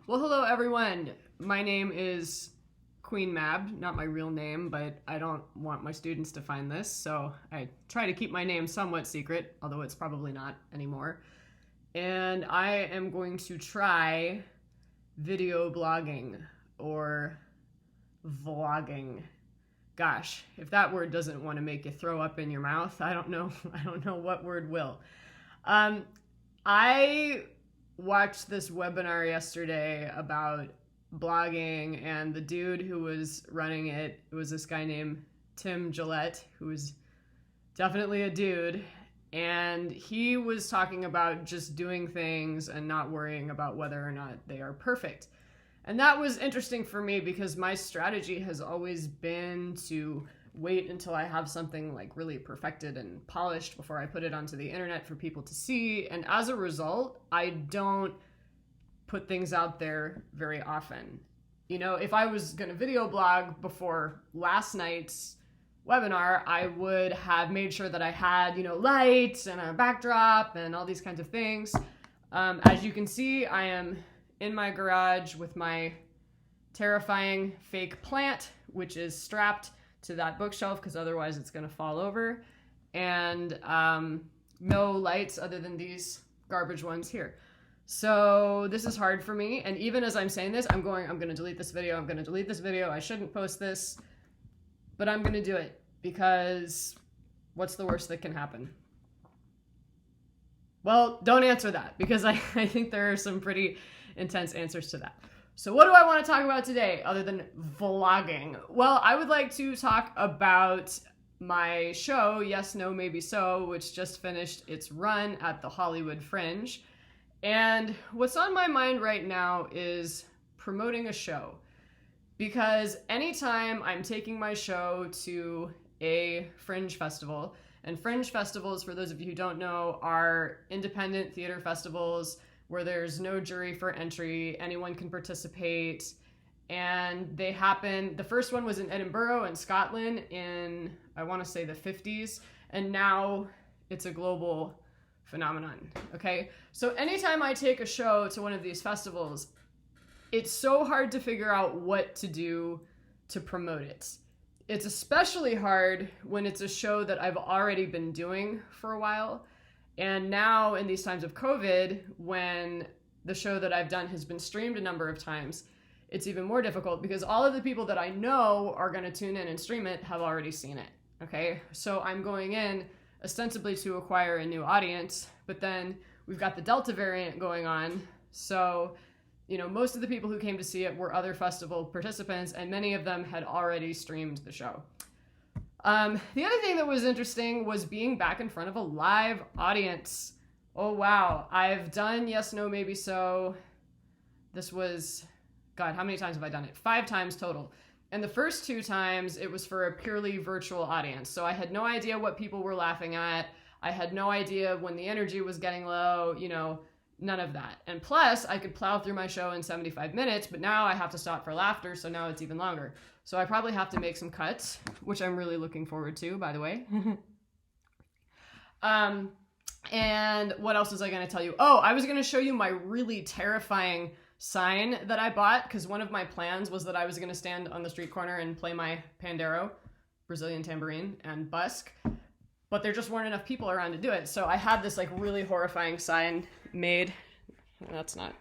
Well, hello everyone. My name is Queen Mab, not my real name, but I don't want my students to find this, so I try to keep my name somewhat secret, although it's probably not anymore. And I am going to try video blogging or vlogging. Gosh, if that word doesn't want to make you throw up in your mouth, I don't know what word will. I watched this webinar yesterday about blogging, and the dude who was running it was this guy named Tim Gillette, who was definitely a dude, and he was talking about just doing things and not worrying about whether or not they are perfect. And that was interesting for me because my strategy has always been to wait until I have something like really perfected and polished before I put it onto the internet for people to see. And as a result, I don't put things out there very often. You know, if I was going to video blog before last night's webinar, I would have made sure that I had, lights and a backdrop and all these kinds of things. As you can see, I am in my garage with my terrifying fake plant, which is strapped to that bookshelf because otherwise it's going to fall over, and no lights other than these garbage ones here. So this is hard for me, and even as I'm saying this, I'm going to delete this video, I shouldn't post this, but I'm going to do it because what's the worst that can happen? Well, don't answer that because I think there are some pretty intense answers to that. So what do I want to talk about today other than vlogging? Well, I would like to talk about my show, Yes, No, Maybe So, which just finished its run at the Hollywood Fringe. And what's on my mind right now is promoting a show. Because anytime I'm taking my show to a fringe festival, and fringe festivals, for those of you who don't know, are independent theater festivals where there's no jury for entry, anyone can participate, and they happen, the first one was in Edinburgh in Scotland in, I want to say the 50s, and now it's a global phenomenon, okay? So anytime I take a show to one of these festivals, it's so hard to figure out what to do to promote it. It's especially hard when it's a show that I've already been doing for a while. And now in these times of COVID, when the show that I've done has been streamed a number of times, it's even more difficult because all of the people that I know are going to tune in and stream it have already seen it, okay? So I'm going in ostensibly to acquire a new audience, but then we've got the Delta variant going on. So, most of the people who came to see it were other festival participants, and many of them had already streamed the show. The other thing that was interesting was being back in front of a live audience. Oh, wow. I've done Yes, No, Maybe So. This was, God, how many times have I done it? 5 times total. And the first 2 times, it was for a purely virtual audience. So I had no idea what people were laughing at. I had no idea when the energy was getting low, none of that. And plus, I could plow through my show in 75 minutes, but now I have to stop for laughter, so now it's even longer. So I probably have to make some cuts, which I'm really looking forward to, by the way. And what else was I going to tell you? Oh, I was going to show you my really terrifying sign that I bought, because one of my plans was that I was going to stand on the street corner and play my pandero, Brazilian tambourine, and busk. But there just weren't enough people around to do it. So I had this really horrifying sign made. That's not